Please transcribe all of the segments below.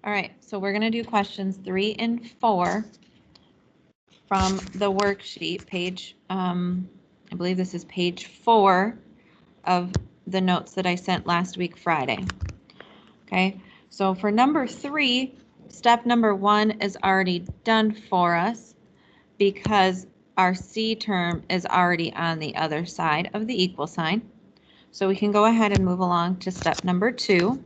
All right, so we're going to do questions 3 and 4 from the worksheet page. I believe this is page 4 of the notes that I sent last week Friday. Okay, so for number 3, step number 1 is already done for us because our C term is already on the other side of the equal sign. So we can go ahead and move along to step number 2.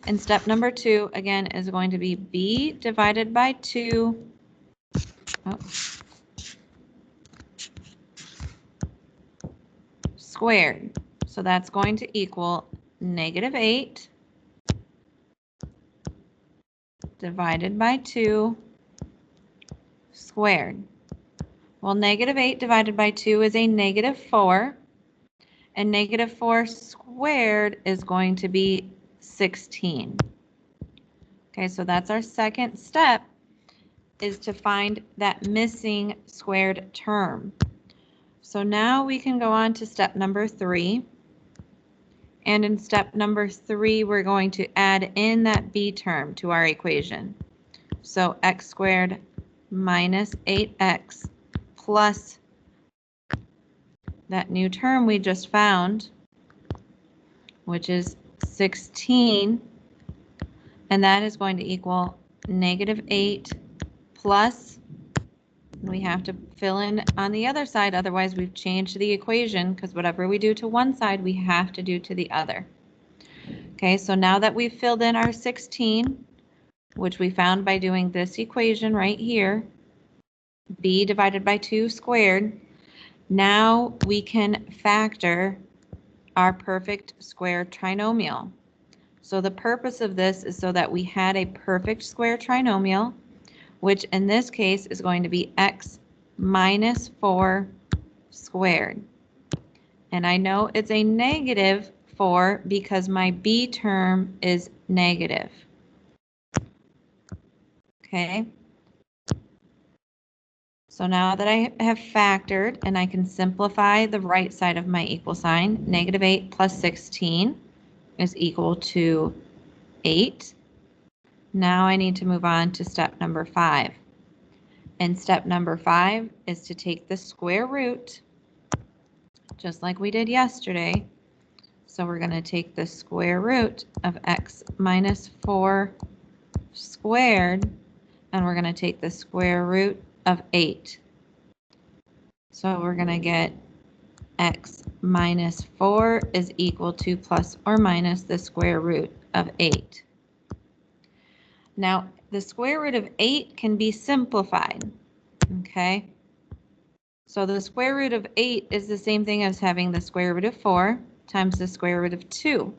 And step number 2, again, is going to be B divided by 2. Squared. So that's going to equal -8 divided by 2 squared. Well, -8 divided by 2 is a -4, and -4 squared is going to be 16. Okay, so that's our second step, is to find that missing squared term. So now we can go on to step number 3. And in step number 3, we're going to add in that B term to our equation. So x squared minus 8x plus that new term we just found, which is 16, and that is going to equal -8 plus, we have to fill in on the other side, otherwise we've changed the equation, because whatever we do to one side, we have to do to the other. Okay, so now that we've filled in our 16, which we found by doing this equation right here, b divided by 2 squared, now we can factor our perfect square trinomial. So the purpose of this is so that we had a perfect square trinomial, which in this case is going to be x minus 4 squared. And I know it's a -4 because my b term is negative. Okay. So now that I have factored, and I can simplify the right side of my equal sign, -8 plus 16 is equal to 8. Now I need to move on to step number 5. And step number 5 is to take the square root, just like we did yesterday. So we're going to take the square root of x minus 4 squared, and we're going to take the square root of 8. So we're going to get x minus 4 is equal to plus or minus the square root of 8. Now, the square root of 8 can be simplified, okay? So the square root of 8 is the same thing as having the square root of 4 times the square root of 2.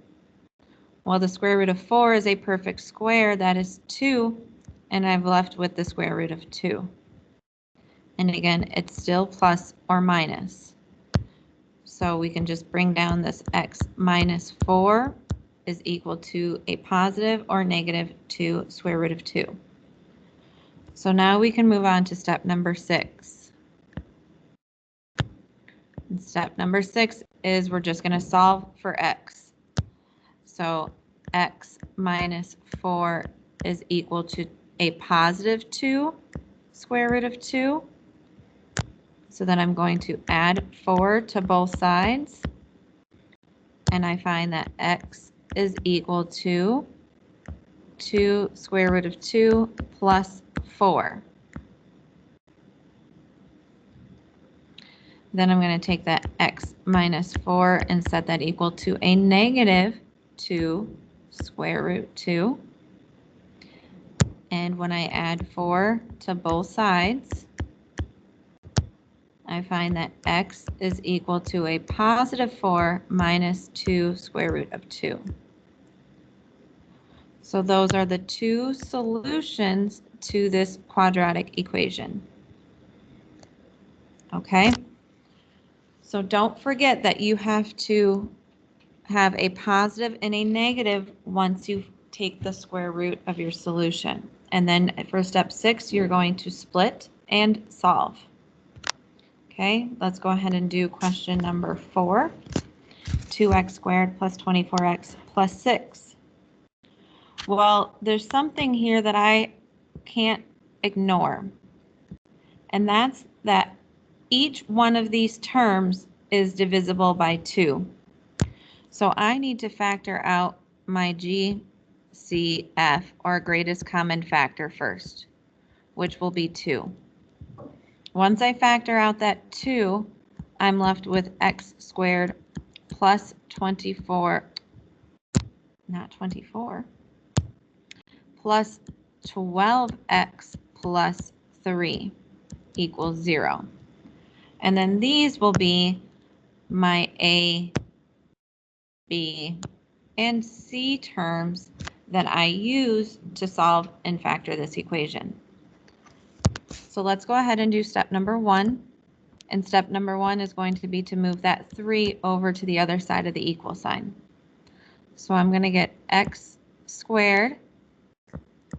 Well, the square root of 4 is a perfect square, that is 2, and I've left with the square root of 2. And again, it's still plus or minus. So we can just bring down this x minus 4 is equal to a positive or negative 2 square root of 2. So now we can move on to step number 6. And step number 6 is we're just going to solve for x. So x minus 4 is equal to a positive 2 square root of 2. So then I'm going to add 4 to both sides, and I find that x is equal to 2 square root of 2 plus 4. Then I'm going to take that x minus 4 and set that equal to a negative 2 square root 2. And when I add 4 to both sides, I find that x is equal to a positive 4 minus 2 square root of 2. So those are the two solutions to this quadratic equation. Okay? So don't forget that you have to have a positive and a negative once you take the square root of your solution. And then for step 6, you're going to split and solve. Okay, let's go ahead and do question number 4. 2x squared plus 24x plus 6. Well, there's something here that I can't ignore, and that's that each one of these terms is divisible by 2. So I need to factor out my GCF, or greatest common factor, first, which will be 2. Once I factor out that 2, I'm left with x squared plus 24, not 24, plus 12x plus 3 equals 0. And then these will be my A, B, and C terms that I use to solve and factor this equation. So let's go ahead and do step number 1. And step number 1 is going to be to move that 3 over to the other side of the equal sign. So I'm going to get x squared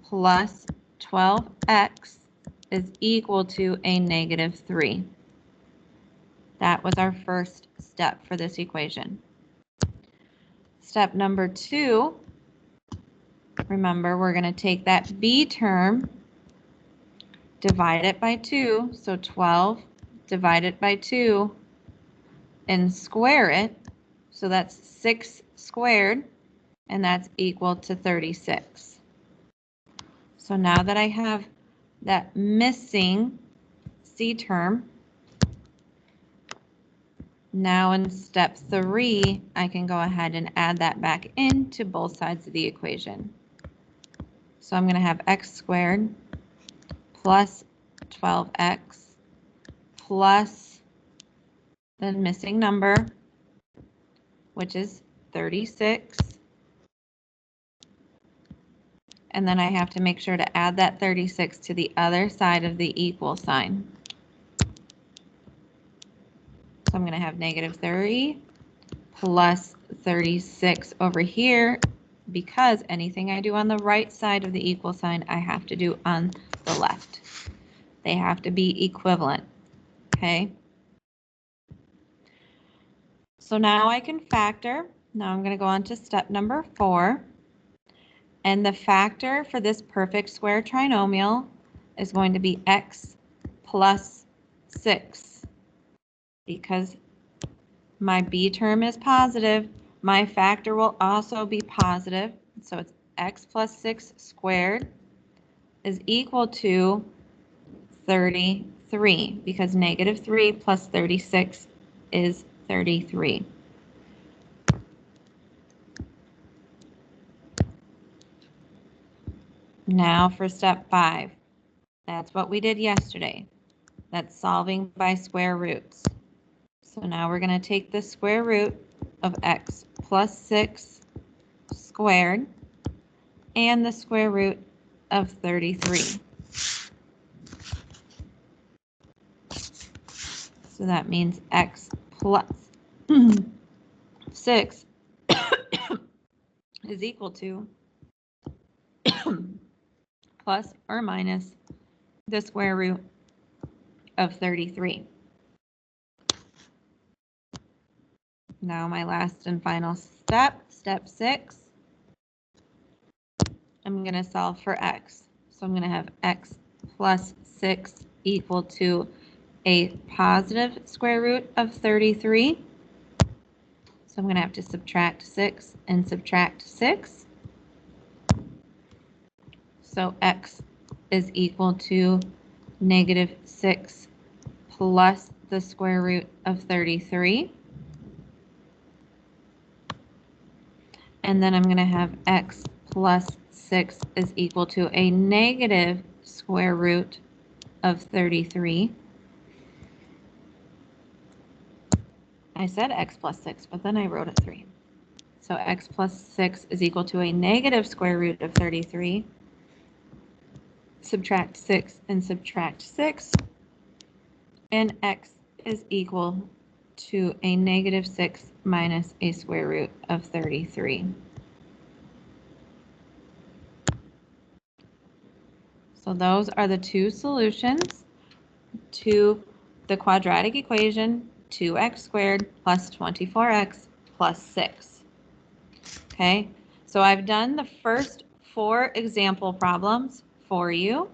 plus 12x is equal to a negative 3. That was our first step for this equation. Step number 2, remember, we're going to take that b term, divide it by 2, so 12 divided by 2, and square it, so that's 6 squared, and that's equal to 36. So now that I have that missing c term, now in step 3, I can go ahead and add that back into both sides of the equation. So I'm going to have x squared plus 12x plus the missing number, which is 36. And then I have to make sure to add that 36 to the other side of the equal sign. So I'm going to have negative 3 plus 36 over here, because anything I do on the right side of the equal sign, I have to do on the left. They have to be equivalent, okay? So now I can factor. Now I'm going to go on to step number 4. And the factor for this perfect square trinomial is going to be x plus 6. Because my b term is positive, my factor will also be positive. So it's x plus 6 squared is equal to 33, because negative 3 plus 36 is 33. Now for step 5. That's what we did yesterday. That's solving by square roots. So now we're going to take the square root of x plus 6 squared and the square root of 33. So that means x plus 6 is equal to plus or minus the square root of 33. Now my last and final step, step 6, I'm going to solve for x. So I'm going to have x plus 6 equal to a positive square root of 33. So I'm going to have to subtract 6 and subtract 6. So x is equal to negative 6 plus the square root of 33. And then I'm going to have x plus 6 is equal to a negative square root of 33. I said x plus 6, but then I wrote it 3. So x plus 6 is equal to a negative square root of 33. Subtract 6 and subtract 6. And x is equal to a negative 6 minus a square root of 33. So those are the two solutions to the quadratic equation 2x squared plus 24x plus 6. Okay, so I've done the first 4 example problems for you.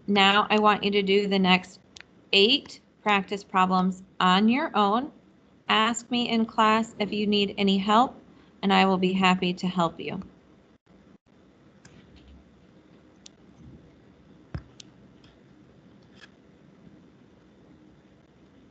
Now I want you to do the next 8 practice problems on your own. Ask me in class if you need any help, and I will be happy to help you.